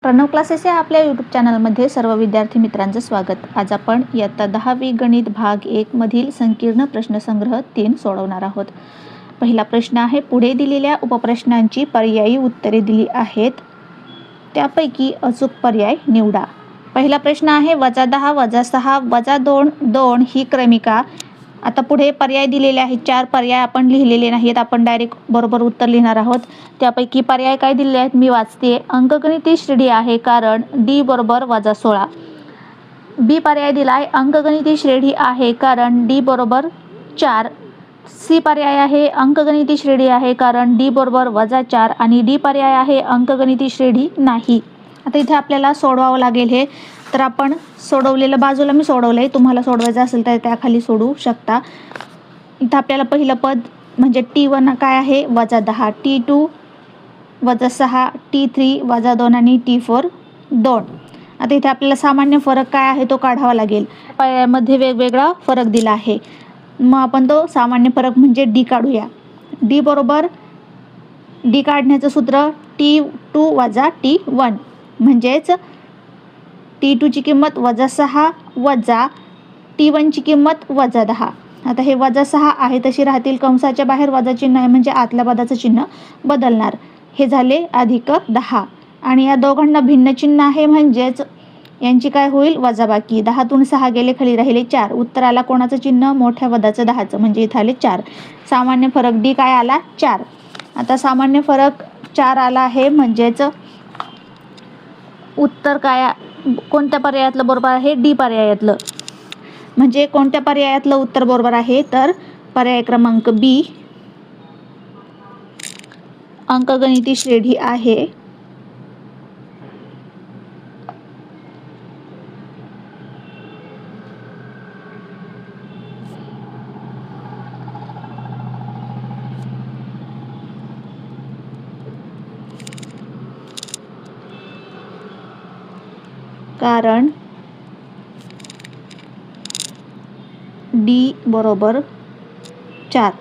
Pranab classes या आपल्या YouTube चॅनलमध्ये सर्व विद्यार्थी मित्रांचं स्वागत। आज आपण इयत्ता 10वी गणित भाग 1 मधील संकीर्ण प्रश्नसंग्रह 3 सोडवणार आहोत। पहिला प्रश्न आहे, पुढे दिलेल्या उपप्रश्नांची पर्यायी उत्तरे दिली आहेत, त्यापैकी अचूक पर्याय निवडा। पहिला प्रश्न आहे, -10 -6 -2 2 ही क्रमिका। आता पुढे पर्याय दिलेले आहेत, 4 पर्याय आपण लिहिलेले नाहीत, आपण डायरेक्ट बरोबर उत्तर लिहिणार आहोत। त्यापैकी पर्याय काय दिलेले आहेत मी वाचते। अंकगणिती श्रेणी आहे कारण d बरोबर -16। बी पर्याय दिलाय, अंकगणिती श्रेणी आहे कारण d बरोबर 4। सी पर्याय आहे, अंकगणिती श्रेणी आहे कारण d बरोबर -4 आणि डी पर्याय आहे, अंकगणिती श्रेणी नाही। आता इथे आपल्याला सोडवावं लागेल हे, तर आपण सोडवलेलं बाजूला मी सोडवलंय, तुम्हाला सोडवायचं असेल तर त्याखाली सोडवू शकता। इथं आपल्याला पहिलं पद म्हणजे t1 काय आहे -10, t2 -6, t3 -2 आणि t4 2। आता इथे आपल्याला सामान्य फरक काय आहे तो काढावा लागेल। पर्यायामध्ये वेगवेगळा फरक दिला आहे, मग आपण तो सामान्य फरक म्हणजे d काढूया। d बरोबर d काढण्याचं सूत्र t2 - t1 म्हणजेच t2 ची किंमत -6 वजा t1 ची किंमत -10। आता हे -6 आहे तशी राहतील, कंसाच्या बाहेर वजा चिन्ह आहे म्हणजे आतल्या पदाचं चिन्ह बदलणार। हे झाले +10 आणि या दोघांना भिन्न चिन्ह आहे म्हणजेच यांची काय होईल वजाबाकी। 10तून 6 गेले, खाली राहिले 4। उत्तराला कोणाचं चिन्ह मोठ्या पदाचं 10चं म्हणजे इथे आले 4। सामान्य फरक d काय आला 4। आता सामान्य फरक 4 आला आहे म्हणजेच उत्तर काय कोणत्या पर्यायातलं बरोबर आहे डी पर्यायातलं। म्हणजे कोणत्या पर्यायातलं उत्तर बरोबर आहे तर पर्याय क्रमांक बी, अंकगणिती श्रेणी आहे कारण d बरोबर 4।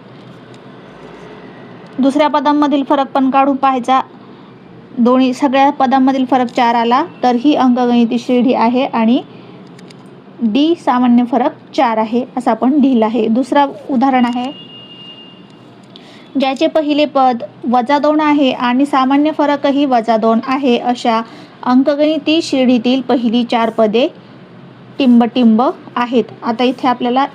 दुसऱ्या पदांमधील फरक पण काढून पाहायचा, दोन्ही सगळ्या पदांमधील फरक 4 आला तर ही अंकगणिती श्रेणी आहे आणि d सामान्य फरक 4 आहे असं आपण लिहिलं आहे। दुसरा उदाहरण आहे, ज्याचे पहिले पद -2 आहे आणि सामान्य फरकही -2 आहे, अशा अंकगणिती श्रेणीतील पहिली 4 पदे टिंब आहेत। आता इथे आपल्याला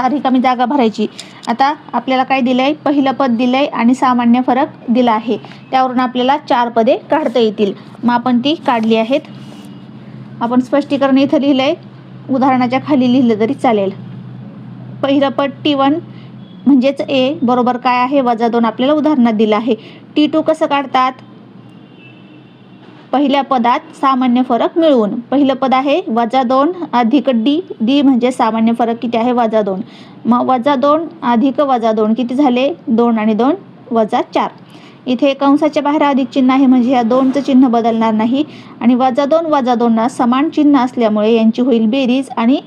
रिकामी जागा भरायची। आता आपल्याला काय दिलंय, पहिलं पद दिलंय आणि सामान्य फरक दिला आहे, त्यावरून आपल्याला 4 पदे काढता येतील। मग आपण ती काढली आहेत। आपण स्पष्टीकरण इथं लिहिलंय, उदाहरणाच्या खाली लिहिलं तरी चालेल। पहिलं पद t1 म्हणजेच a बरोबर काय आहे -2 आपल्याला उदाहरणात दिलं आहे। t2 कसं काढतात, पहिल्या पदात सामान्य फरक मिळवून। पहिलं पद आहे -2 अधिक d म्हणजे सामान्य फरक किती आहे -2, मग -2 अधिक -2 किती झाले 2 आणि 2 -4। इथे कंसाच्या बाहेर अधिक चिन्ह आहे म्हणजे या 2चं चिन्ह बदलणार नाही आणि -2 ना समान चिन्ह असल्यामुळे यांची होईल बेरीज आणि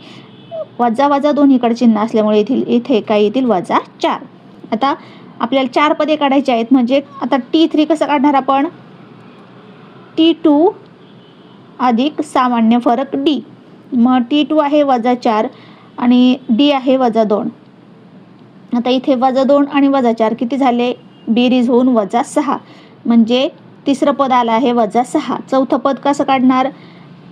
वजा दोन्हीकडे चिन्ह असल्यामुळे इथे काय येतील -4। आता आपल्याला 4 पदे काढायची आहेत, म्हणजे आता t3 कसं काढणार आपण, t2 अधिक सामान्य फरक d, मग t2 आहे -4 आणि d आहे -2। आता इथे -2 आणि -4 किती झाले, बेरीज होऊन -6 म्हणजे तिसरं पद आलं आहे -6। चौथं पद कसं काढणार,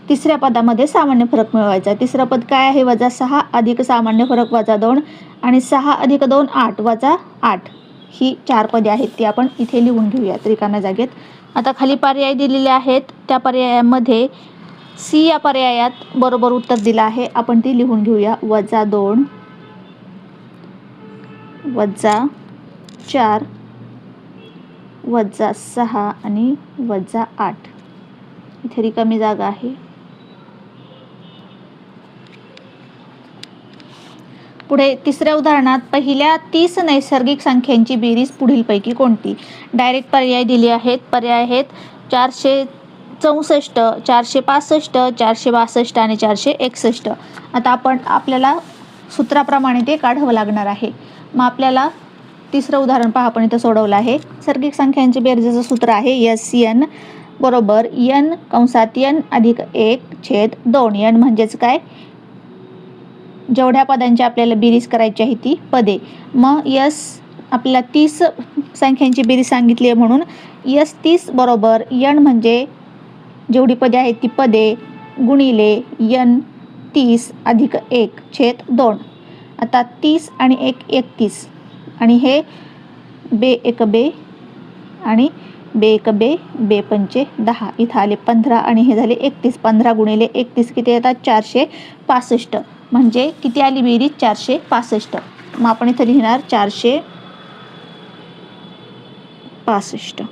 तिसऱ्या पदामध्ये सामान्य फरक मिळवायचा। तिसरं पद काय आहे -6 अधिक सामान्य फरक -2 आणि 6 अधिक 2 8 -8। ही 4 पदे आहेत, ती आपण इथे लिहून घेऊयात रिकाम्या जागेत। आता खाली पर्याय दिलेले आहेत, त्या पर्यायामध्ये सी या पर्यायात बरोबर उत्तर दिलं आहे, आपण ती लिहून घेऊया। -2 -4 -6 आणि -8। इथे रिकामी जागा आहे। पुढे तिसऱ्या उदाहरणात, पहिल्या 30 नैसर्गिक संख्यांची बेरीज पुढीलपैकी कोणती। डायरेक्ट पर्याय दिले आहेत, पर्याय आहेत 464, 465, 462 आणि 461। आता आपल्याला सूत्राप्रमाणे ते काढावं लागणार आहे। मग आपल्याला तिसरं उदाहरण पहा, आपण इथं सोडवलं आहे। नैसर्गिक संख्यांचे बेरजेचं सूत्र आहे SN बरोबर n कंसात n अधिक 1/2. n म्हणजेच काय, जेवढ्या पदांची आपल्याला बेरीज करायची आहे ती पदे. मग यस आपल्याला 30 संख्यांची बेरीज सांगितली आहे म्हणून यस 30 बरोबर n म्हणजे जेवढी पदे आहेत ती पदे गुणिले n 30 अधिक 1/2. आता 30 आणि 1 31 आणि हे बे 1 बे आणि बे 1 बे बे 5 10. इथं आले 15 आणि हे झाले 31. 15 गुणिले 31 किती येतात 465. म्हणजे किती आली बेरीज 465. मग आपण इथं लिहिणार 465.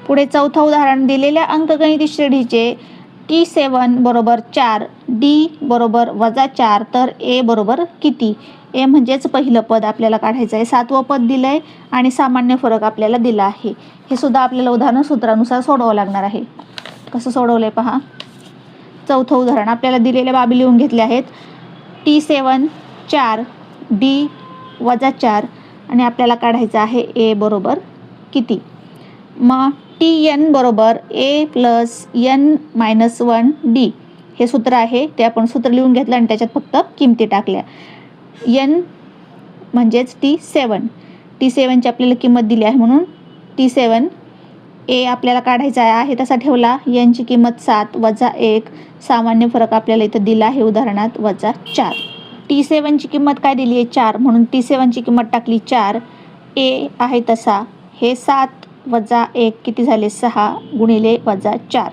पुढे चौथं उदाहरण, दिलेल्या अंकगणिती श्रेणीचे T7 बरोबर 4, D बरोबर -4 तर A बरोबर किती. ए म्हणजेच पहिलं पद आपल्याला काढायचं आहे. 7वं पद दिलं आहे आणि सामान्य फरक आपल्याला दिला आहे. हे सुद्धा आपल्याला उदाहरण सूत्रानुसार सोडवावं लागणार आहे. कसं सोडवलं आहे पहा. चौथं उदाहरण, आपल्याला दिलेल्या बाबी लिहून घेतल्या आहेत. T7 4, D -4 आणि आपल्याला काढायचं आहे A बरोबर किती. मग Tn बरोबर A + n-1D हे सूत्र आहे. ते आपण सूत्र लिहून घेतलं आणि त्याच्यात फक्त किमती टाकल्या. n म्हणजेच T7. T7ची आपल्याला किंमत दिली आहे म्हणून T7 A आपल्याला काढायचा आहे तसा ठेवला. n ची किंमत 7 - 1 सामान्य फरक आपल्याला इथं दिला आहे उदाहरणात -4. T7 ची किंमत काय दिली आहे 4 म्हणून T7 ची किंमत टाकली 4. A आहे तसा हे 7 - 1 किती झाले 6 गुणिले -4.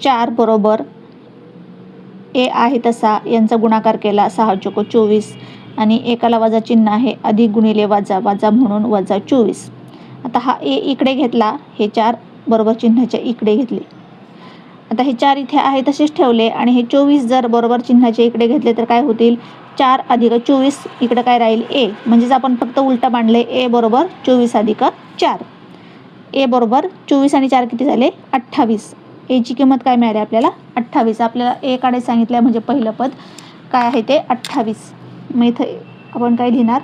4 बरोबर A आहे तसा यांचा गुणाकार केला 6 × 24 आणि एकाला वजा चिन्ह आहे अधिक गुणिले वजा म्हणून -24. आता हा A इकडे घेतला, हे 4 बरोबर चिन्हाच्या इकडे घेतले. आता हे 4 इथे आहे तसेच ठेवले आणि हे 24 जर बरोबर चिन्हाच्या इकडे घेतले तर काय होतील 4 + 24 इकडे काय राहील A. म्हणजेच आपण फक्त उलटा मांडले. A बरोबर 24 + 4. A बरोबर 24 आणि 4 किती झाले 28. A ची किंमत काय मिळाली आपल्याला 28. आपल्याला A काढायला सांगितलं म्हणजे पहिलं पद काय आहे ते 28. मग इथं आपण काय लिहिणार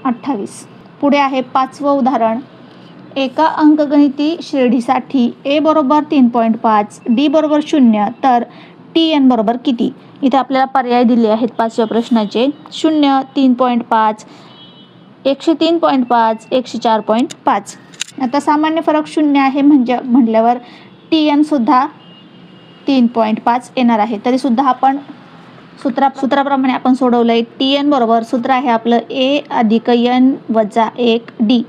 28. पुढे आहे 5वं उदाहरण, एका अंकगणिती श्रेणीसाठी A बरोबर 3.5, D बरोबर 0 तर Tn बरोबर किती. इथे आपल्याला पर्याय दिले आहेत 5व्या प्रश्नाचे. 0, 3.5, 103.5, 104.5. आता सामान्य फरक 0 आहे म्हटल्यावर Tn सुद्धा 3.5 येणार आहे. तरी सुद्धा आपण सूत्राप्रमाणे आपण सोडवलंय. Tn बरोबर सूत्र आहे आपलं A अधिक n वजा 1 D.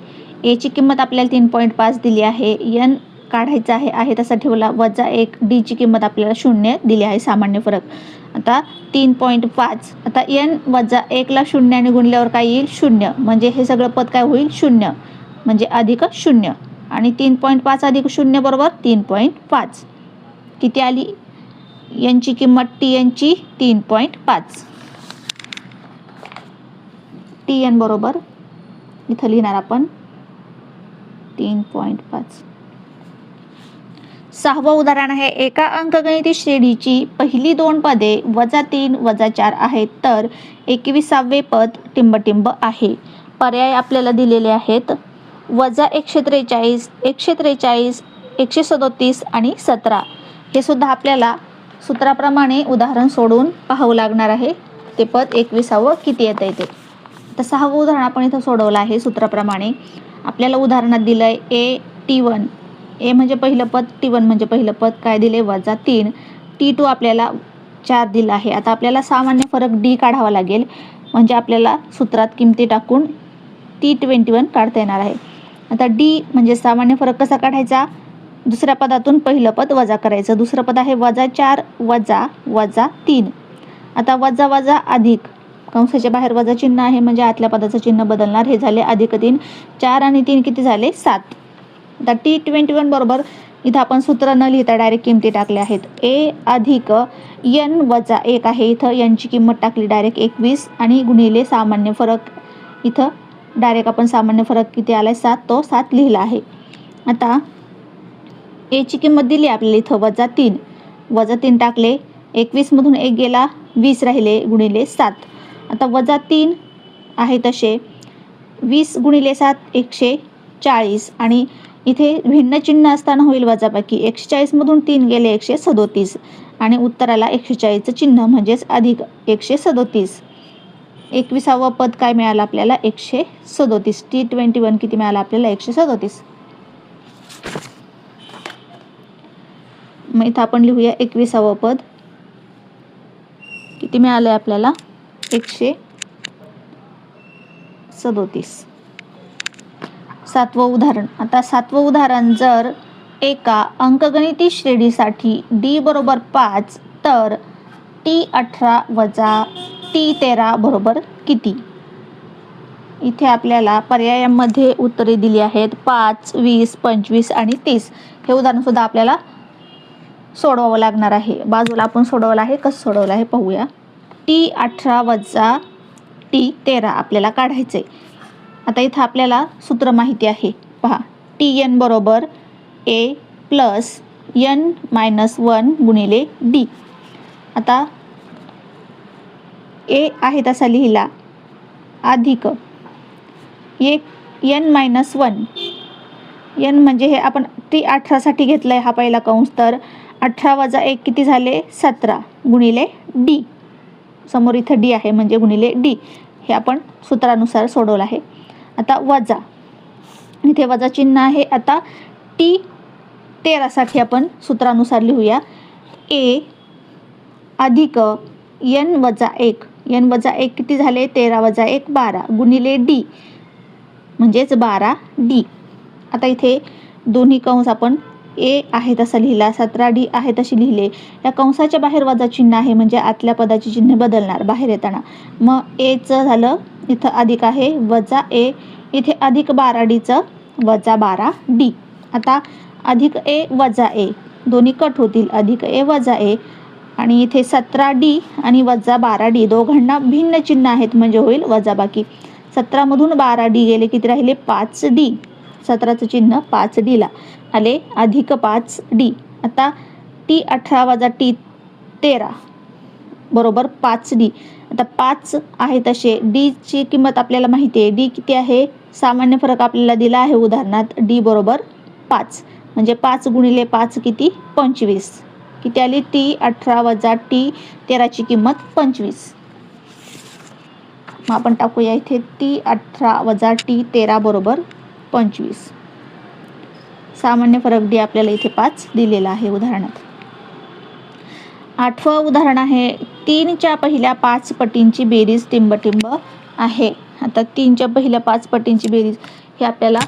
A ची किंमत आपल्याला 3.5 दिली आहे. n काढायचा आहे तसा ठेवला वजा 1. D ची किंमत आपल्याला 0 दिली आहे सामान्य फरक. आता 3.5. आता n वजा 1 ला 0 ने गुणल्यावर काय येईल 0. म्हणजे हे सगळं पद काय होईल 0 म्हणजे अधिक 0 आणि 3.5 अधिक 0 बरोबर 3.5. किती आली n ची किंमत Tn ची 3.5. Tn बरोबर इथं लिहिणार आपण 3.5. 6वं उदाहरण आहे, एका अंकगणिती श्रेणीची पहिली 2 पदे -3 -4 आहेत तर 21वे पद टिंबटिंब आहे. पर्याय आपल्याला दिलेले आहेत -143, 143, 137 आणि 17. हे सुद्धा आपल्याला सूत्राप्रमाणे उदाहरण सोडून पाहावं लागणार आहे. ते पद 21वं किती येतं ते. तर 6वं उदाहरण आपण इथं सोडवलं आहे सूत्राप्रमाणे. आपल्याला उदाहरणात दिलं आहे A T1. A म्हणजे पहिलं पद, T1 म्हणजे पहिलं पद काय दिले -3. T2 आपल्याला 4 दिला आहे. आता आपल्याला सामान्य फरक D काढावा लागेल. म्हणजे आपल्याला सूत्रात किमती टाकून T21 काढता येणार आहे. आता D म्हणजे सामान्य फरक कसा काढायचा, दुसऱ्या पदातून पहिलं पद वजा करायचं. दुसरं पद आहे -4 वजा 3. आता वजा अधिक कंसाच्या बाहेर वजा चिन्ह आहे म्हणजे आतल्या पदाचं चिन्ह बदलणार. हे झाले +3. 4 आणि 3 किती झाले 7. आता T21 बरोबर इथं आपण सूत्र न लिहिता डायरेक्ट किमती टाकल्या आहेत. A अधिक n वजा 1 आहे. इथं n ची किंमत टाकली डायरेक्ट 21 आणि गुणिले सामान्य फरक. इथं डायरेक्ट आपण सामान्य फरक किती आलाय 7, तो 7 लिहिला आहे. आता A ची किंमत दिली आपल्याला इथं -3 टाकले. 21 मधून 1 गेला 20 राहिले गुणिले 7. आता -3 आहे तसे 20 गुणिले 7 100 140 आणि इथे भिन्न चिन्ह असताना होईल वजाबाकी. 140 मधून 3 गेले 137 आणि उत्तराला 140चं चिन्ह म्हणजेच अधिक 137. 21वा पद काय मिळालं आपल्याला 137. T21 किती मिळालं आपल्याला 137. मग इथं आपण लिहूया 21वा पद किती मिळालं आपल्याला 137. 7वं उदाहरण. आता 7वं उदाहरण, जर एका अंकगणिती श्रेणीसाठी d बरोबर 5 तर T18 वजा T13 बरोबर किती? इथे आपल्याला पर्यायांमध्ये उत्तरे दिली आहेत 5, 20, 25 आणि 30. हे उदाहरण सुद्धा आपल्याला सोडवावं लागणार आहे. बाजूला आपण सोडवलं आहे. कसं सोडवलं आहे पाहूया. T18 वजा T13 आपल्याला काढायचं आहे. आता इथं आपल्याला सूत्र माहिती आहे. पहा, Tn बरोबर A प्लस n-1 गुणिले D. आता A आहे तसा लिहिला अधिक n-1. n म्हणजे हे आपण T18 साठी घेतलंय हा पहिला कंस. तर 18 वजा 1 किती झाले 17 गुणिले D. समोर इथं D आहे म्हणजे गुणिले D. हे आपण सूत्रानुसार सोडवलं आहे. आता वजा, इथे वजा चिन्ह आहे. आता T13 साठी आपण सूत्रानुसार लिहूया A अधिक n वजा 1. n वजा 1 किती झाले 13 वजा 1 12 गुणिले D म्हणजेच 12D. आता इथे दोन्ही कंस आपण A आहे तसा लिहिला, 17D आहे तशी लिहिले. या कंसाच्या बाहेर वजा चिन्ह आहे म्हणजे आतल्या पदाचे चिन्ह बदलणार बाहेर येताना. मग Aचं झालं इथं अधिक आहे वजा A, इथे अधिक 12Dचं वजा 12D. आता अधिक A वजा A दोन्ही कट होतील, अधिक A वजा A आणि इथे 17D आणि वजा 12D दोघांना भिन्न चिन्ह आहेत म्हणजे होईल वजाबाकी. 17 मधून 12D गेले किती राहिले 5D. 17चं चिन्ह 5Dला आले अधिक 5D. आता T18 वजा T13 बरोबर 5D. आता 5 आहे तसे D ची किंमत आपल्याला माहिती आहे. D किती आहे, सामान्य फरक आपल्याला दिला आहे उदाहरणात. D बरोबर 5 म्हणजे 5 गुणिले 5 किती 25. किती आली T18 वजा T13 ची किंमत 25. मग आपण टाकूया इथे T18 वजा T13 बरोबर 25. सामान्य फरक D आपल्याला इथे 5 दिलेला आहे उदाहरणात. 8वं उदाहरण आहे 3च्या पहिल्या 5 पटींची बेरीज टिंबटिंब आहे. आता 3च्या पहिल्या 5 पटींची बेरीज हे आपल्याला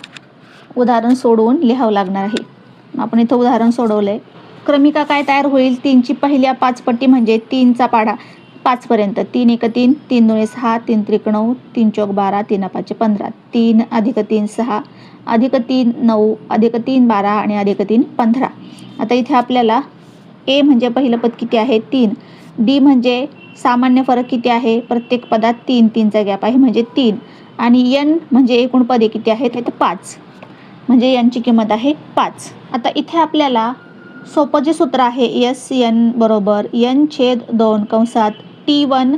उदाहरण सोडवून लिहावं लागणार आहे. आपण इथं उदाहरण सोडवलंय. क्रमिका काय तयार होईल, 3ची पहिल्या 5 पट्टी म्हणजे 3चा पाढा 5 पर्यंत. 3 1 3, 3 2 6, 3 3 9, 3 4 12, 3 5 15. 3 अधिक 3 6, अधिक 3 9, अधिक 3 12 आणि अधिक 3 15. आता इथे आपल्याला A म्हणजे पहिलं पद किती आहे 3. D म्हणजे सामान्य फरक किती आहे, प्रत्येक पदात 3 3चा गॅप आहे म्हणजे 3. आणि n म्हणजे एकूण पदे किती आहेत ते 5 म्हणजे यांची किंमत आहे 5. आता इथे आपल्याला सोपं जे सूत्र आहे SN बरोबर n/2 कंसात T1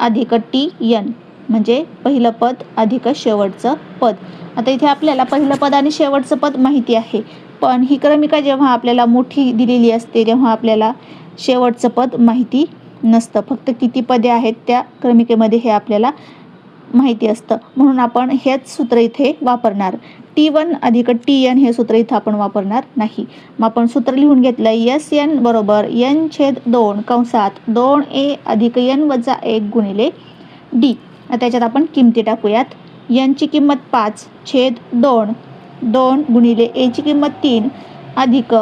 अधिक TN म्हणजे पहिलं पद अधिक शेवटचं पद. आता इथे आपल्याला पहिलं पद आणि शेवटचं पद माहिती आहे, पण ही क्रमिका जेव्हा आपल्याला मोठी दिलेली असते तेव्हा आपल्याला शेवटचं पद माहिती नसतं. फक्त किती पदे आहेत त्या क्रमिकेमध्ये हे आपल्याला माहिती असतं. म्हणून आपण हेच सूत्र इथे वापरणार. T1 अधिक TN हे सूत्र इथं आपण वापरणार नाही. मग आपण सूत्र लिहून घेतलं SN बरोबर n/2 कंसात 2A अधिक n वजा 1 गुणिले D. त्याच्यात आपण किमती टाकूयात. n ची किंमत 5/2, 2 गुणिले A ची किंमत 3 अधिक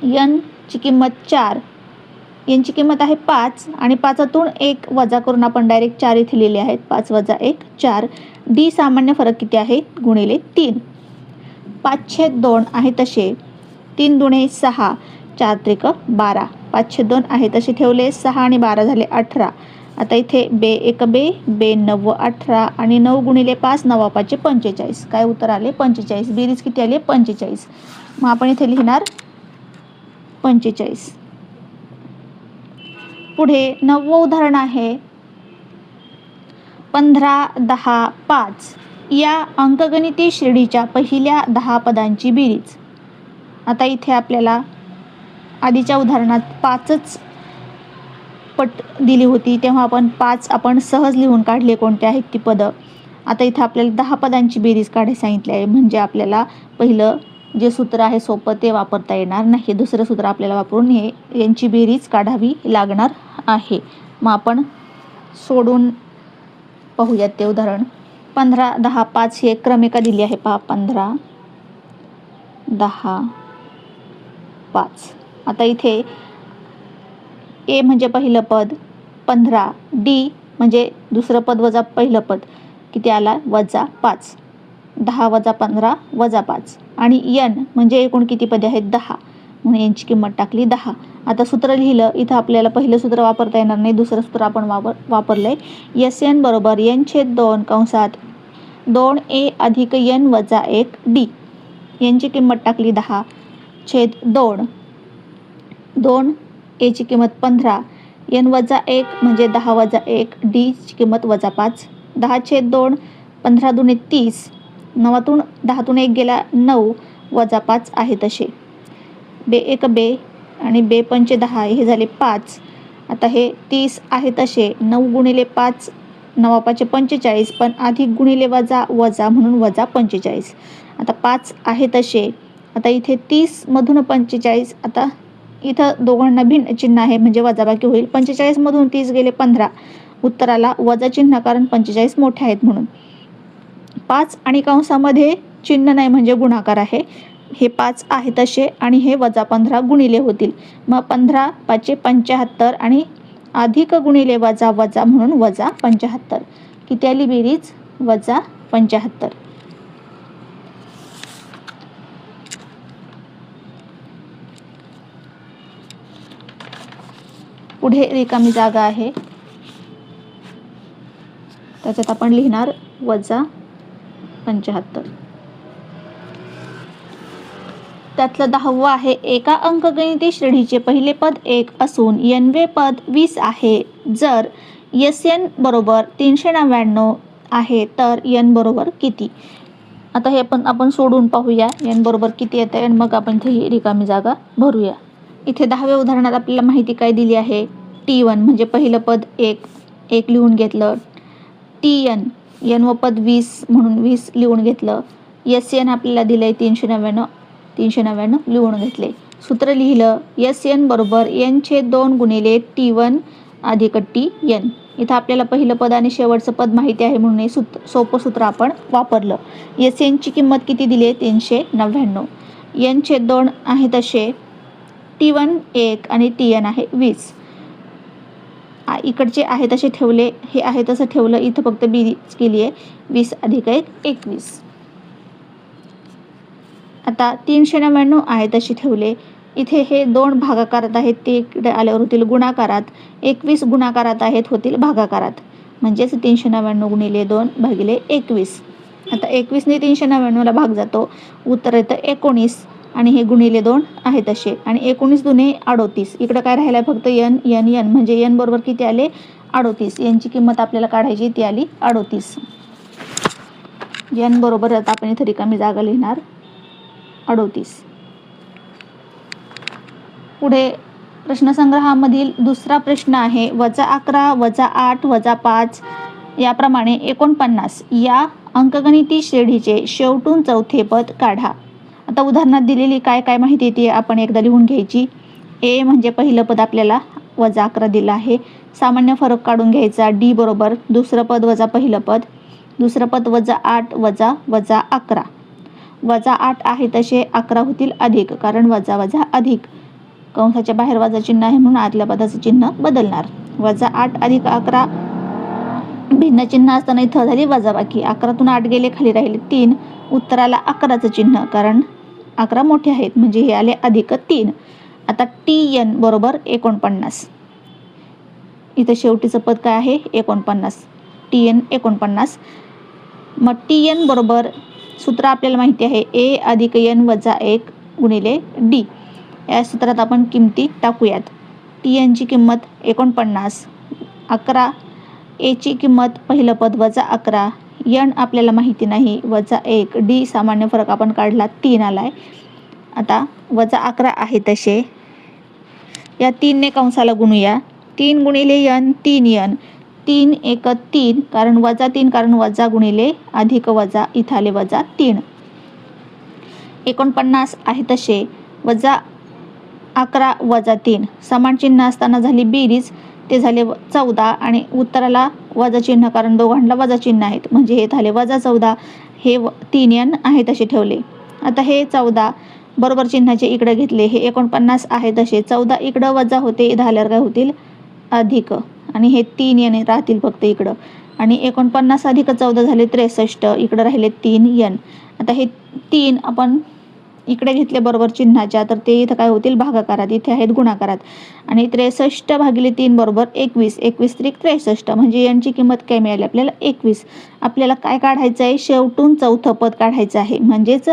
n ची किंमत 4. n ची किंमत आहे 5 आणि 5तून 1 वजा करून आपण डायरेक्ट 4 इथे लिहिले आहेत. 5 वजा 1 4. D सामान्य फरक किती आहे गुणिले 3. 5/2 आहे तसे 3 दुणे 6, 4 त्रिक 12. 5/2 आहे तसे ठेवले, 6 आणि 12 झाले 18. आता इथे बे 1 बे 9 18 आणि 9 गुणिले 5 9 5 45. काय उत्तर आले 45. बेरीज किती आली 45. मग आपण इथे लिहिणार 45. पुढे 9वं उदाहरण आहे 15 10 5. या अंकगणिती श्रेणीच्या पहिल्या 10 पदांची बेरीज. आता इथे आपल्याला आधीच्या उदाहरणात 5च पट दिली होती, तेव्हा आपण सहज लिहून काढले कोणते आहेत ती पदं. आता इथं आपल्याला 10 पदांची बेरीज काढायला सांगितली आहे, म्हणजे आपल्याला पहिलं जे सूत्र आहे सोपं ते वापरता येणार नाही. दुसरं सूत्र आपल्याला वापरून यांची बेरीज काढावी लागणार आहे. मग आपण सोडून पाहूयात ते उदाहरण. 15, 10, 5 ही एक क्रमिका दिली आहे पहा. 15, 10, 5. आता इथे ए म्हणजे पहिलं पद 15, डी म्हणजे दुसरं पद वजा पहिलं पद किती आला वजा 5. 10 वजा 15 वजा 5 आणि एन म्हणजे एकूण किती पदे आहेत 10, म्हणून यांची किंमत टाकली 10. आता सूत्र लिहिलं. इथं आपल्याला पहिलं सूत्र वापरता येणार नाही, दुसरं सूत्र आपण वापरलंय. SN बरोबर n/2 कंसात 2a अधिक n वजा 1 डी. यांची किंमत टाकली 10/2. 2a ची किंमत 15, n वजा 1 म्हणजे 10 वजा 1, डी ची किंमत वजा 5. 10/2, 15 दुणे 30, 10तून 1 गेला 9 वजा 5 आहे तसे. बे 1 बे आणि बे 5 10 हे झाले 5. आता हे 30 आहे तसे 9 गुणिले 5 9×5 45, पण अधिक गुणिले वजा वजा म्हणून वजा 45. आता 5 आहे तसे. आता इथे 30 मधून 45, आता इथं दोघांना भिन्न चिन्ह आहे म्हणजे वजाबाकी होईल. 45 मधून 30 गेले 15, उत्तराला वजा चिन्ह, कारण 45 मोठे आहेत म्हणून. 5 आणि कंसामध्ये चिन्ह नाही म्हणजे गुणाकार आहे. हे 5 आहे तसे आणि हे वजा 15 गुणिले होतील. मग 15 5 75 आणि अधिक गुणिले वजा वजा म्हणून वजा 75. किती आली बेरीज वजा 75. पुढे रिकामी जागा आहे, त्याच्यात आपण लिहिणार वजा 75. त्यातलं 10वं आहे. एका अंकगणिती श्रेणीचे पहिले पद 1 असून n वे पद 20 आहे. जर SN बरोबर 399 आहे तर n बरोबर किती? आता हे आपण सोडून पाहूया n बरोबर किती येतं आणि मग आपण इथे ही रिकामी जागा भरूया. इथे 10व्या उदाहरणात आपल्याला माहिती काय दिली आहे. T1 म्हणजे पहिलं पद 1 लिहून घेतलं. TN n व पद 20 म्हणून 20 लिहून घेतलं. SN आपल्याला दिलंय 399 लिहून घेतले. सूत्र लिहिलं. SN बरोबर n/2 गुणिले T1 अधिक TN. इथं आपल्याला पहिलं पद आणि शेवटचं पद माहिती आहे म्हणून हे सोपं सूत्र आपण वापरलं. SN ची किंमत किती दिली आहे 399. n/2 आहे तसे. T1 1 आणि TN आहे 20. इकडचे आहे तसे ठेवले, हे आहे तसं ठेवलं. इथं फक्त बेरीज केली आहे 20 अधिक 1 21. आता 399 आहे तसे ठेवले. इथे हे 2 भागाकारात आहेत, ते इकडे आल्यावर होतील गुणाकारात. 21 गुणाकारात आहेत, होतील भागाकारात. म्हणजेच 399 गुणिले 2 भागिले 21. आता 21ने 399ला भाग जातो, उत्तर येतं 19 आणि हे गुणिले 2 आहे तसे. आणि 19 दुने 38. इकडं काय राहिलं फक्त n म्हणजे n बरोबर किती आले 38. यांची किंमत आपल्याला काढायची, ती आली 38. n बरोबर आता आपण इथे रिकामी जागा लिहिणार 38. पुढे प्रश्नसंग्रहामधील दुसरा प्रश्न आहे. -11 -8 -5 याप्रमाणे 49 या अंकगणिती श्रेणीचे शेवटून चौथे पद काढा. आता उदाहरणात दिलेली काय माहिती येते आपण एकदा लिहून घ्यायची. ए म्हणजे पहिलं पद आपल्याला -11 दिलं आहे. सामान्य फरक काढून घ्यायचा. डी बरोबर दुसरं पद वजा पहिलं पद, दुसरं पद -8 वजा 11. -8 आहे तसे 11 होतील अधिक, कारण वजा वजा अधिक. कंसाच्या बाहेर वजा चिन्ह आहे म्हणून आतल्या पदाचं चिन्ह बदलणार. -8 अधिक 11 भिन्न चिन्ह असताना इथं झाली वजाबाकी. 11तून 8 गेले, खाली राहिले 3. उत्तराला 11चं चिन्ह, कारण 11 मोठे आहेत म्हणजे हे आले अधिक 3. आता TN बरोबर 49. इथं शेवटीचं पद काय आहे 49. TN 49. मग TN बरोबर सूत्र आपल्याला माहिती आहे A अधिक n वजा 1 गुणिले D. या सूत्रात आपण किमती टाकूयात. TN ची किंमत 49, 11 A ची किंमत पहिलं पद वजा 11, यन आपल्याला माहिती नाही, -1, डी सामान्य फरक आपण काढला 3 आलाय. आता -11 आहे तसे या 3 ने कंसाला गुणूया. 3 गुणिले यन 3n, 3 1 3, कारण -3 कारण वजा गुणिले अधिक वजा इथं आले -3. 49 आहे तसे -11 - 3 समान चिन्ह असताना झाली बेरीज, ते झाले 14 आणि उत्तराला वजा चिन्ह कारण दोघांना वजा चिन्ह आहेत म्हणजे हे झाले -14. हे 3n आहे तसे ठेवले. आता हे 14 बरोबर चिन्हाचे इकडे घेतले, हे 49 आहे तसे 14 इकडं वजा होते, झाल्यावर काय होतील अधिक आणि हे 3n राहतील फक्त इकडं आणि 49 अधिक 14 झाले 63, इकडं राहिले 3n. आता हे 3 आपण इकडे घेतले बरोबर चिन्हाच्या, तर ते इथं काय होतील भागाकारात, इथे आहेत गुणाकारात आणि 63 भागिले 3 बरोबर 21, 21 त्रिक 63 म्हणजे यांची किंमत काय मिळाली आपल्याला 21. आपल्याला काय काढायचं आहे, शेवटून चौथं पद काढायचं आहे. म्हणजेच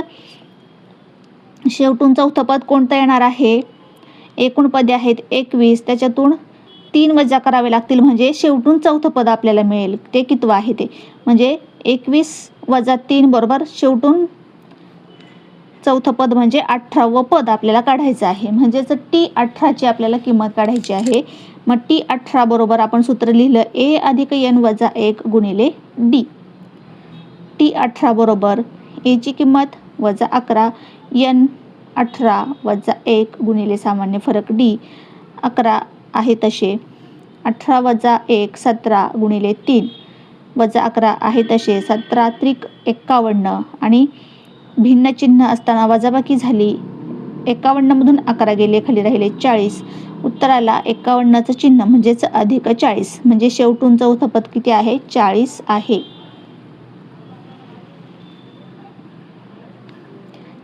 शेवटून चौथं पद कोणतं येणार आहे, एकूण पदे आहेत 21, त्याच्यातून 3 वजा करावे लागतील म्हणजे शेवटून चौथं पद आपल्याला मिळेल. ते कितवं आहे ते, म्हणजे 21 - 3 बरोबर शेवटून चौथं पद म्हणजे 18वं पद आपल्याला काढायचं आहे. म्हणजेच T18ची आपल्याला किंमत काढायची आहे. मग T18 बरोबर आपण सूत्र लिहिलं A अधिक n वजा 1 गुणिले D. T18 बरोबर A ची किंमत -11, n 18 वजा 1 गुणिले सामान्य फरक D. 11 आहे तसे 18 वजा 1 17 गुणिले 3 -11 आहे तसे 17 त्रिक 51 आणि भिन्न चिन्ह असताना वजाबाकी झाली. 51 मधून 11 गेले, खाली राहिले 40. उत्तराला 51चं चिन्ह म्हणजेच अधिक 40 म्हणजे शेवटून चौथं पद किती आहे 40 आहे.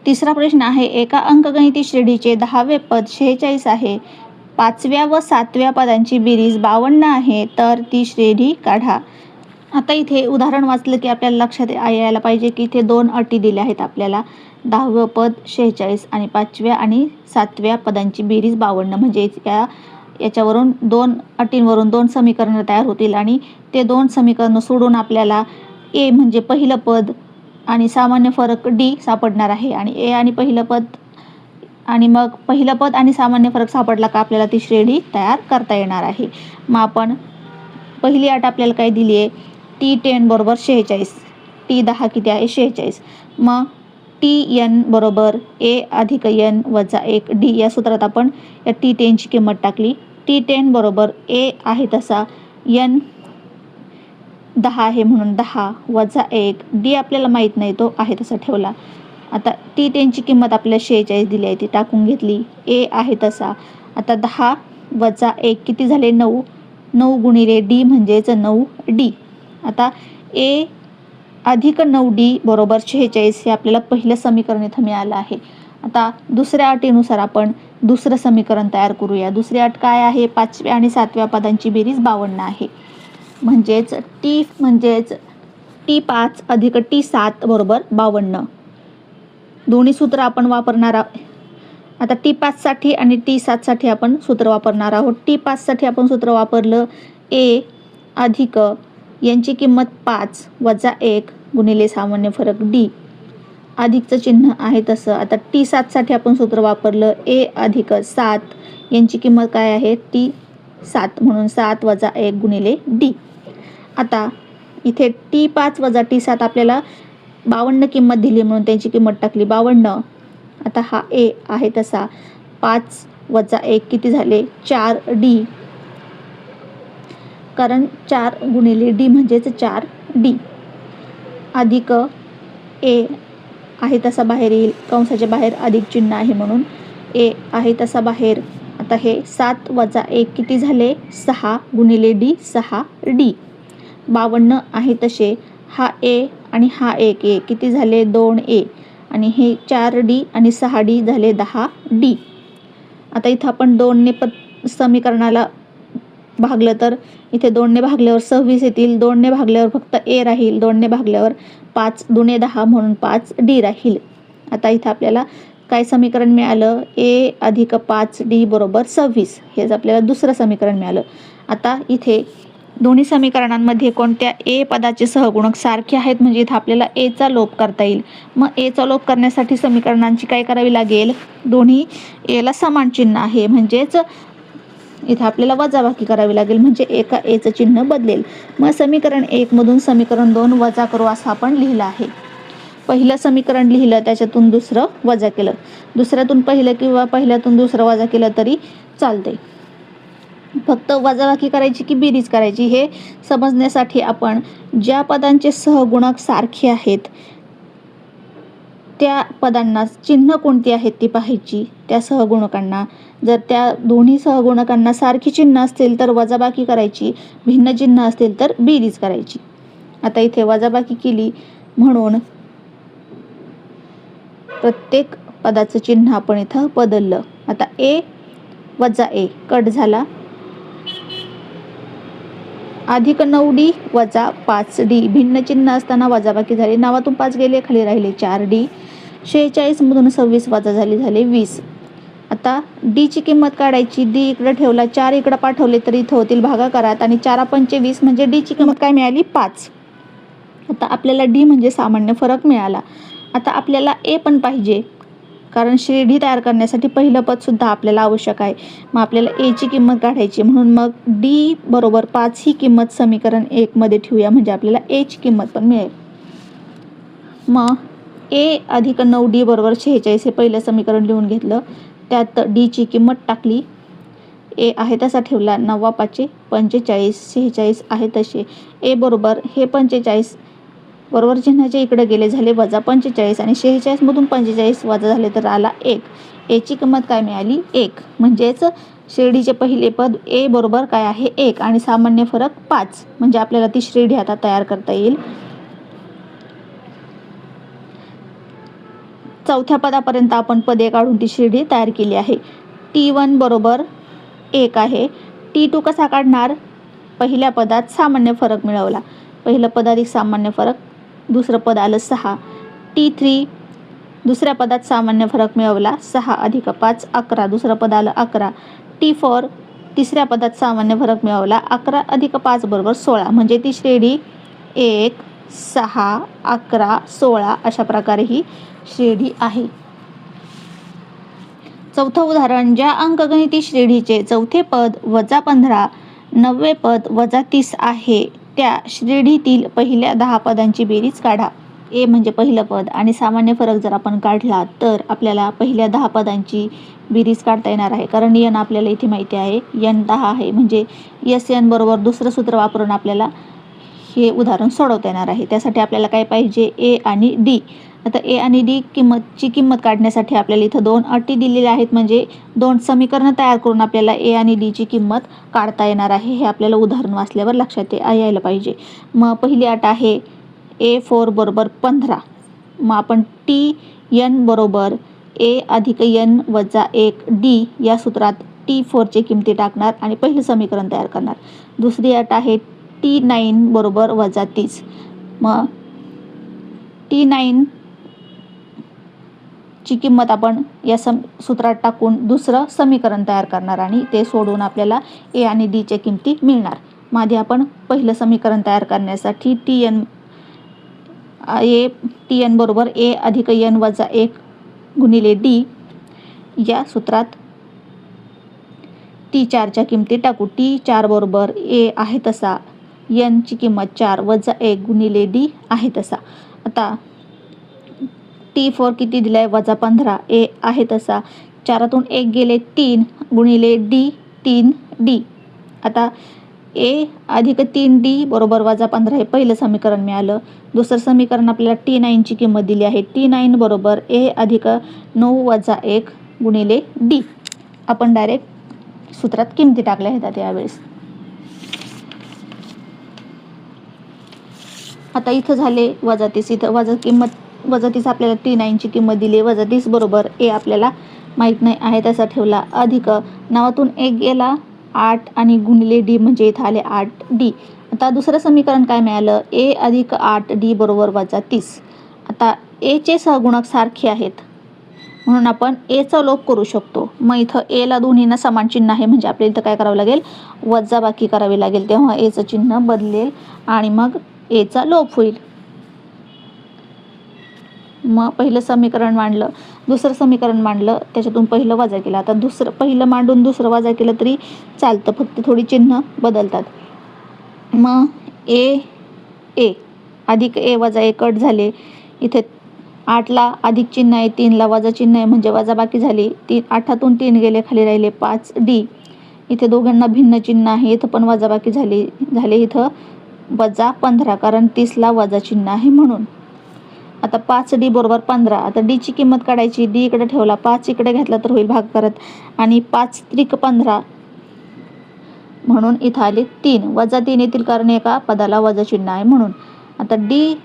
तिसरा प्रश्न आहे, एका अंकगणिती श्रेणीचे 10वे पद 46 आहे. 5व्या व 7व्या पदांची बेरीज 52 आहे, तर ती श्रेणी काढा. आता इथे उदाहरण वाचलं की आपल्याला लक्षात यायला पाहिजे की इथे 2 अटी दिल्या आहेत आपल्याला. 10वं पद 46 आणि 5व्या आणि 7व्या पदांची बेरीज 52 म्हणजे याच्यावरून 2 अटींवरून 2 समीकरणं तयार होतील आणि ते 2 समीकरणं सोडून आपल्याला ए म्हणजे पहिलं पद आणि सामान्य फरक डी सापडणार आहे आणि ए आणि पहिलं पद आणि मग पहिलं पद आणि सामान्य फरक सापडला का आपल्याला ती श्रेणी तयार करता येणार आहे. मग आपण पहिली अट आपल्याला काय दिली आहे, T10 बरोबर 46, T10 किती आहे 46. मग Tn बरोबर A अधिक n वजा 1 D या सूत्रात आपण या T10ची किंमत टाकली. T10 बरोबर A आहे तसा n 10 आहे म्हणून 10 वजा 1 D आपल्याला माहीत नाही तो आहे तसा ठेवला. आता T10ची किंमत आपल्याला 46 दिली आहे ती टाकून घेतली. A आहे तसा आता 10 वजा 1 किती झाले 9, 9 गुणिले D म्हणजेच 9D. आता A अधिक 9D बरोबर 46 हे आपल्याला पहिलं समीकरण इथं मिळालं आहे. आता दुसऱ्या अटीनुसार आपण दुसरं समीकरण तयार करूया. दुसरी अट काय आहे, 5व्या आणि 7व्या पदांची बेरीज 52 आहे. म्हणजेच T5 अधिक T7 बरोबर 52. दोन्ही सूत्र आपण वापरणार आहोत. आता T5 साठी आणि T7 साठी आपण सूत्र वापरणार आहोत. T5 साठी आपण सूत्र वापरलं A अधिक यांची किंमत 5 वजा 1 गुणिले सामान्य फरक D. अधिकचं चिन्ह आहे तसं. आता T7 साठी आपण सूत्र वापरलं A अधिक 7 यांची किंमत काय आहे T7 म्हणून 7 वजा 1 गुणिले D. आता इथे T5 वजा T7 आपल्याला 52 किंमत दिली म्हणून त्यांची किंमत टाकली 52. आता हा A आहे तसा 5 वजा 1 किती झाले 4D, कारण 4 गुणिले D म्हणजेच 4D अधिक A आहे तसा बाहेर येईल, कंसाच्या बाहेर अधिक चिन्ह आहे म्हणून A आहे तसा बाहेर. आता हे 7 वजा 1 किती झाले 6 गुणिले D 6D. 52 आहे तसे हा A आणि हा 1A किती झाले 2A आणि हे 4D आणि 6D झाले 10D. आता इथं आपण 2ने समीकरणाला भागलं तर इथे 2ने भागल्यावर 26 येतील, 2ने भागल्यावर फक्त A राहील, 2ने भागल्यावर 5 दुणे 10 म्हणून 5D राहील. आता इथं आपल्याला काय समीकरण मिळालं, A अधिक 5D बरोबर 26 हेच आपल्याला दुसरं समीकरण मिळालं. आता इथे दोन्ही समीकरणांमध्ये कोणत्या ए पदाचे सहगुणक सारखे आहेत, म्हणजे इथं आपल्याला एचा लोप करता येईल. मग एचा लोप करण्यासाठी समीकरणांची काय करावी लागेल, दोन्ही एला समान चिन्ह आहे म्हणजेच इथं आपल्याला वजाबाकी करावी लागेल, म्हणजे एका एचं चिन्ह बदलेल. मग समीकरण 1 मधून समीकरण 2 वजा करू असं आपण लिहिलं आहे. पहिलं समीकरण लिहिलं, त्याच्यातून दुसरं वजा केलं, दुसऱ्यातून पहिलं किंवा पहिल्यातून दुसरं वजा केलं तरी चालते. फक्त वजाबाकी करायची की बेरीज करायची हे समजण्यासाठी आपण ज्या पदांचे सहगुणक सारखे आहेत त्या पदांना चिन्ह कोणती आहेत ती पाहायची. त्या सहगुणकांना जर त्या दोन्ही सहगुणकांना सारखी चिन्ह असतील तर वजाबाकी करायची, भिन्न चिन्ह असतील तर बेरीज करायची. आता इथे वजाबाकी केली म्हणून प्रत्येक पदाचं चिन्ह आपण इथं बदललं. आता ए वजा ए कट झाला, अधिक 9d वजा 5d भिन्न चिन्ह असताना वजाबाकी झाली, नावातून 5 गेले खाली राहिले 4d, 46 मधून 26 वजा झाले 20. आता डी ची किंमत काढायची, डी इकडे ठेवला, 4 इकडे पाठवले तर इथं होतील भागाकारात आणि 4 पंचे 20 म्हणजे डी ची किंमत काय मिळाली 5. आता आपल्याला डी म्हणजे सामान्य फरक मिळाला. आता आपल्याला ए पण पाहिजे कारण श्रेणी तयार करण्यासाठी पहिलं पद सुद्धा आपल्याला आवश्यक आहे. मग आपल्याला ए ची किंमत काढायची म्हणून मग डी बरोबर 5 ही किंमत समीकरण 1 मध्ये ठेवूया म्हणजे आपल्याला ए ची किंमत पण मिळेल. मग ए अधिक 9d बरोबर 46 हे पहिलं समीकरण लिहून घेतलं, त्यात डी ची किंमत टाकली, ए आहे तसा ठेवला, 9 5 45, 46 आहे तसे. ए बरोबर हे 45 बरोबर चिन्हाच्या इकडे गेले झाले वजा 45 आणि 46 मधून 45 वजा झाले तर आला 1. ए ची किंमत काय मिळाली 1, म्हणजेच श्रेणीचे पहिले पद ए बरोबर काय आहे 1 आणि सामान्य फरक 5, म्हणजे आपल्याला ती श्रेणी आता तयार करता येईल. चौथ्या पदापर्यंत आपण पदे काढून ती श्रेणी तयार केली आहे. T1 बरोबर 1 आहे. T2 कसा काढणार, पहिल्या पदात सामान्य फरक मिळवला, पहिलं पद अधिक सामान्य फरक, दुसरं पद आलं 6. T3 दुसऱ्या पदात सामान्य फरक मिळवला, 6 अधिक 5 11, दुसरं पद आलं 11. T4 तिसऱ्या पदात सामान्य फरक मिळवला, 11 अधिक 5 बरोबर 16, म्हणजे ती श्रेणी 1 6 11 16 अशा प्रकारे ही श्रेणी आहे. चौथं उदाहरण, ज्या अंकगणिती श्रेणीचे चौथे पद वजा 15 9वे पद वजा 30 आहे त्या श्रेणीतील पहिल्या 10 पदांची बेरीज काढा. ए म्हणजे पहिलं पद आणि सामान्य फरक जर आपण काढला तर आपल्याला पहिल्या 10 पदांची बेरीज काढता येणार आहे, कारण n आपल्याला इथे माहिती आहे n 10 आहे, म्हणजे SN बरोबर दुसरं सूत्र वापरून आपल्याला हे उदाहरण सोडवता येणार आहे. त्यासाठी आपल्याला काय पाहिजे, ए आणि डी. आता ए आणि डी किंमत काढण्यासाठी आपल्याला इथं 2 अटी दिलेल्या आहेत, म्हणजे 2 समीकरणं तयार करून आपल्याला ए आणि डी ची किंमत काढता येणार आहे. हे आपल्याला उदाहरण वाचल्यावर लक्षात यायला पाहिजे. मग पहिली अट आहे A4 बरोबर 15. मग आपण TN बरोबर ए अधिक n वजा 1 डी या सूत्रात T4 ची किमती टाकणार आणि पहिलं समीकरण तयार करणार. दुसरी अट आहे T9 बरोबर वजा 30. मग T9 ची किंमत आपण या सूत्रात टाकून दुसरं समीकरण तयार करणार आणि ते सोडून आपल्याला ए आणि डी च्या किमती मिळणार. मग आधी आपण पहिलं समीकरण तयार करण्यासाठी TN बरोबर ए अधिक n वजा 1 गुणिले डी या सूत्रात T4 च्या किमती टाकू. T4 बरोबर ए आहे तसा, n ची किंमत 4 वजा 1 गुणिले डी आहे तसा. आता T4 किती दिलाय वजा 15, ए आहे तसा, 4तून 1 गेले 3 गुणिले डी 3D. आता ए अधिक 3D बरोबर वजा 15 हे पहिलं समीकरण मिळालं. दुसरं समीकरण आपल्याला T9 ची किंमत दिली आहे. T9 बरोबर ए अधिक 9 वजा 1 गुणिले डी. आपण डायरेक्ट सूत्रात किमती टाकल्या आहेत यावेळेस. आता इथं झाले वजा 30, इथं वजा 30 आपल्याला T9 ची किंमत दिली. वजा 30 बरोबर ए आपल्याला माहीत नाही आहे तसा ठेवला, अधिक नावातून 1 गेला 8 आणि गुणिले डी म्हणजे इथं आले 8D. आता दुसरं समीकरण काय मिळालं, ए अधिक 8D बरोबर वजा 30. आता ए चे सहगुणक सारखे आहेत म्हणून आपण एचा लोप करू शकतो. मग इथं एला दोन्हींना समान चिन्ह आहे म्हणजे आपल्याला इथं काय करावं लागेल, वजाबाकी करावी लागेल. तेव्हा एचं चिन्ह बदलेल आणि मग एचा लोप होईल. मग पहिलं समीकरण मांडलं, दुसरं समीकरण मांडलं, त्याच्यातून पहिलं वजा केलं. आता पहिलं मांडून दुसरं वजा केलं तरी चालतं, फक्त थोडी चिन्ह बदलतात. मग ए अधिक ए वजा ए कट झाले. इथे 8ला अधिक चिन्ह आहे, 3ला वजा चिन्ह आहे म्हणजे वजाबाकी झाली. 8तून 3 गेले, खाली राहिले 5D. इथे दोघांना भिन्न चिन्ह आहे, इथं पण वजाबाकी झाले. इथं -15 कारण 30ला वजा चिन्ह आहे म्हणून. आता 5D बरोबर 15. आता डीची किंमत काढायची. डी इकडे ठेवला, 5 इकडे घेतला तर होईल भाग करत, आणि 5 त्रिक 15 म्हणून इथं आले 3. -3 येतील कारण एका पदाला वजा चिन्ह आहे म्हणून. आता डी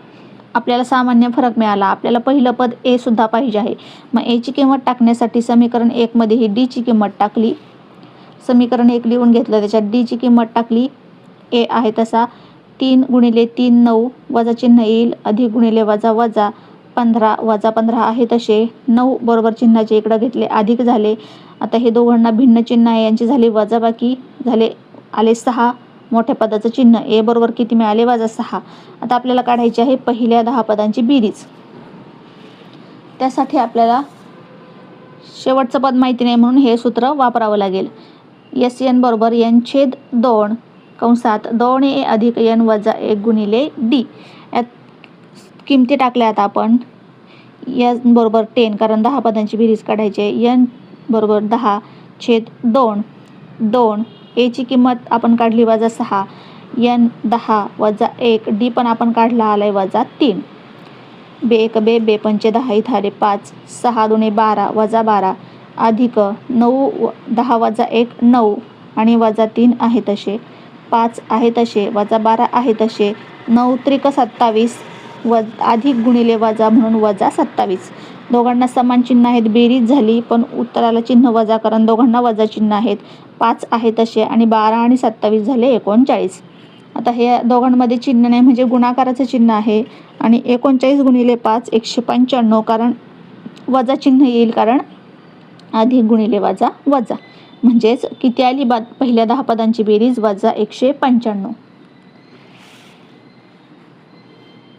आपल्याला सामान्य फरक मिळाला. आपल्याला पहिलं पद ए सुद्धा पाहिजे आहे. मग एची किंमत टाकण्यासाठी समीकरण 1 मध्ये ही डीची किंमत टाकली. समीकरण 1 लिहून घेतलं, त्याच्यात डीची किंमत टाकली. ए आहे तसा 3 गुणिले 3 9, वजा चिन्ह येईल, अधिक गुणिले वजा 15 वजा 15 आहे तसे 9 बरोबर चिन्हाचे इकडं घेतले, अधिक झाले. आता हे दोघांना भिन्न चिन्ह आहे, यांची झाली वजाबाकी, आले 6. मोठ्या पदाचं चिन्ह ए बरोबर किती मिळाले, -6. आता आपल्याला काढायची आहे पहिल्या 10 पदांची बेरीज. त्यासाठी आपल्याला शेवटचं पद माहिती नाही म्हणून हे सूत्र वापरावं लागेल. SN बरोबर n/2 कंसात 2a अधिक n वजा 1 गुणिले डी. यात किमती टाकल्या. आता आपण n बरोबर 10 कारण 10 पदांची बेरीज काढायची आहे. n बरोबर 10/2. 2 एची किंमत आपण काढली -6, n 10 वजा 1, डी पण आपण काढला, आलाय -3. बे 1 बे, बे 5 10, इथं आले 5. 6 दुणे 12 वजा 12 अधिक 9 10 वजा 1 9 आणि -3 आहे तसे, 5 आहे तसे, -12 आहे तसे, 9 त्रिक 27 अधिक गुणिले वजा म्हणून -27. दोघांना समान चिन्ह आहेत, बेरीज झाली पण उत्तराला चिन्ह वजा कारण दोघांना वजा चिन्ह आहेत. 5 आहे तसे आणि 12 आणि 27 झाले 39. आता हे दोघांमध्ये चिन्ह नाही म्हणजे गुणाकाराचं चिन्ह आहे आणि 39 गुणिले 5 195 कारण वजा चिन्ह येईल कारण अधिक गुणिले वजा म्हणजेच किती आली पहिल्या 10 पदांची बेरीज -195.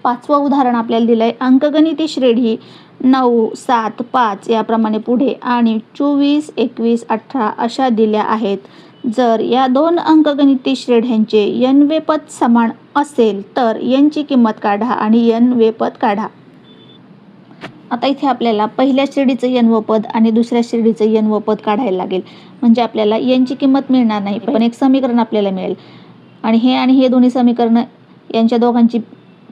पाचवं उदाहरण आपल्याला दिलंय. अंकगणिती श्रेणी 9 7 5 याप्रमाणे पुढे आणि 24 21 18 अशा दिल्या आहेत. जर या 2 अंकगणिती श्रेण्यांचे n वे पद समान असेल तर n ची किंमत काढा आणि n वे पद काढा. आता इथे आपल्याला पहिल्या श्रेणीचं n व पद आणि दुसऱ्या श्रेणीचं n व पद काढायला लागेल. म्हणजे आपल्याला n ची किंमत मिळणार नाही पण एक समीकरण आपल्याला मिळेल आणि हे दोन्ही समीकरण यांच्या दोघांची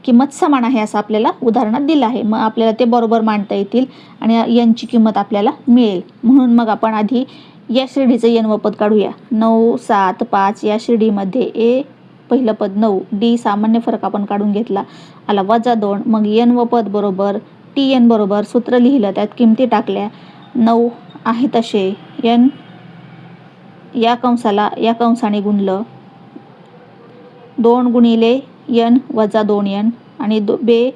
किंमत समान आहे असं आपल्याला उदाहरणात दिलं आहे. मग आपल्याला ते बरोबर मांडता येतील आणि n ची किंमत आपल्याला मिळेल. म्हणून मग आपण आधी या श्रेणीचं n व पद काढूया. 9 7 5 या श्रेणीमध्ये ए पहिलं पद 9, डी सामान्य फरक आपण काढून घेतला, आला -2. मग n व पद बरोबर TN बरोबर सूत्र लिहिलं, त्यात किमती टाकल्या. 9 आहे तसे n या कंसाने गुणलं, 2 गुणिले n वजा 2n आणि बे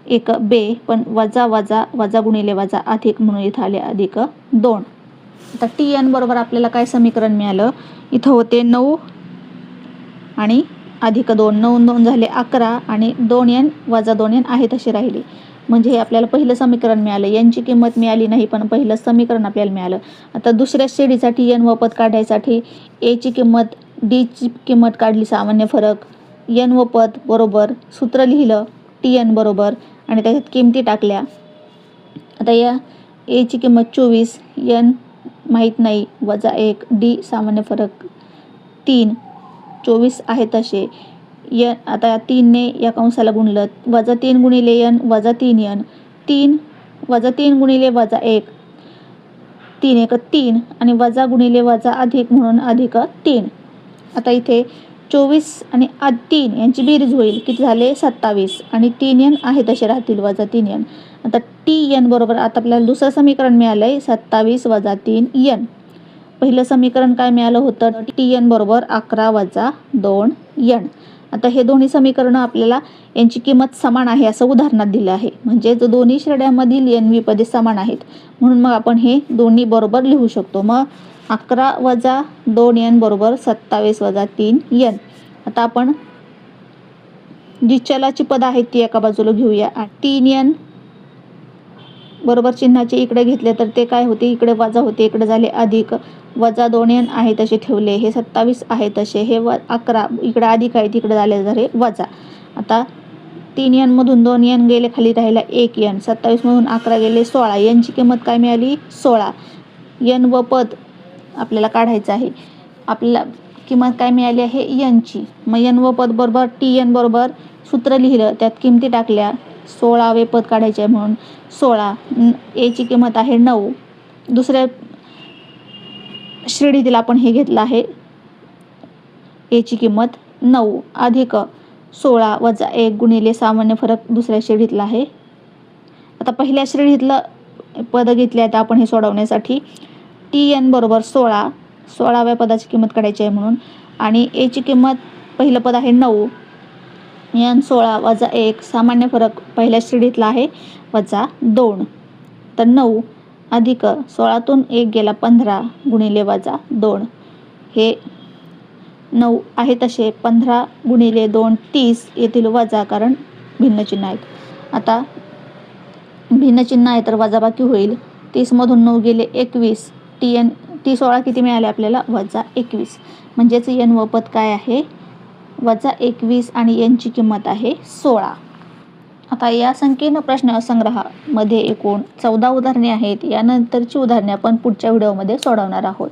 1 बे पण वजा गुणिले वजा अधिक म्हणून इथं आले +2. आता TN बरोबर आपल्याला काय समीकरण मिळालं, इथं होते 9 आणि +2, 9 2 झाले 11 आणि 2n वजा 2n आहे तसे राहिले. म्हणजे हे आपल्याला पहिलं समीकरण मिळालं. यांची किंमत मिळाली नाही पण पहिलं समीकरण आपल्याला मिळालं. आता दुसऱ्या श्रेणीसाठी n व पद काढायसाठी एची किंमत डीची किंमत काढली, सामान्य फरक, n व पद बरोबर सूत्र लिहिलं TN बरोबर आणि त्याच्यात किमती टाकल्या. आता या एची किंमत 24, n माहीत नाही, -1, डी सामान्य फरक 3, 24 आहे तसे आता 3 ने या कंसाला गुणलं, -3 गुणिले n वजा 3n, 3 गुणिले -1, 3 1 3 आणि वजा गुणिले वजा अधिक म्हणून +3. आता इथे 24 आणि 3 यांची बेरीज होईल, किती झाले 27 आणि 3n आहे तसे राहतील -3n. आता TN बरोबर आता आपल्याला दुसरं समीकरण मिळालंय 27 वजा 3n. पहिलं समीकरण काय मिळालं होतं, TN बरोबर 11 वजा 2n. आता हे दोन्ही समीकरणं आपल्याला यांची किंमत समान आहे असं उदाहरणात दिलं आहे. म्हणजे दोन्ही श्रेण्यांमधील n विपदे समान आहेत म्हणून मग आपण हे दोन्ही बरोबर लिहू शकतो. मग 11 - 2n बरोबर 27 - 3n. आता आपण जी चलाची पद आहेत ती एका बाजूला घेऊया. 3n बरोबर चिन्हाचे इकडे घेतले तर ते काय होते, इकडे वजा होते, इकडे झाले अधिक. -2n आहे तसे ठेवले, हे 27 आहे तसे, हे 11 इकडे अधिक आहे तिकडे झाले जर हे वजा. आता 3n मधून 2n गेले, खाली राहिला 1n. 27 मधून 11 गेले 16. n ची किंमत काय मिळाली 16. n व पद आपल्याला काढायचं आहे. आपल्याला किंमत काय मिळाली आहे n ची. मग n व पद बरोबर tn बरोबर सूत्र लिहिलं, त्यात किमती टाकल्या. 16वे पद काढायचे आहे म्हणून 16. a ची किंमत आहे 9. दुसऱ्या श्रेणीतील आपण हे घेतलं आहे, a ची किंमत 9 अधिक 16 वजा 1 गुणिले सामान्य फरक दुसऱ्या श्रेणीतला आहे. आता पहिल्या श्रेणीतलं पद घेतले आहेत आपण हे सोडवण्यासाठी. tn बरोबर 16. 16व्या पदाची किंमत काढायची आहे म्हणून. आणि a ची किंमत पहिलं पद आहे 9. n 16 वजा 1 सामान्य फरक पहिल्या श्रेणीतला आहे वजा 2. तर 9 अधिक 16तून 1 गेला 15 गुणिले वजा 2. हे 9 आहे तसे 15 गुणिले 2 30 येथील वजा, कारण भिन्न चिन्ह आहेत. आता भिन्न चिन्ह आहे तर वजाबाकी होईल. 30 मधून 9 गेले 21. टी 16 किती मिळाले आपल्याला वजा 21. म्हणजेच n व पद काय आहे वजा 21 आणि n ची किंमत आहे 16. आता या संकीर्ण प्रश्नसंग्रहामध्ये एकूण 14 उदाहरणे आहेत. यानंतरची उदाहरणे आपण पुढच्या व्हिडिओमध्ये सोडवणार आहोत.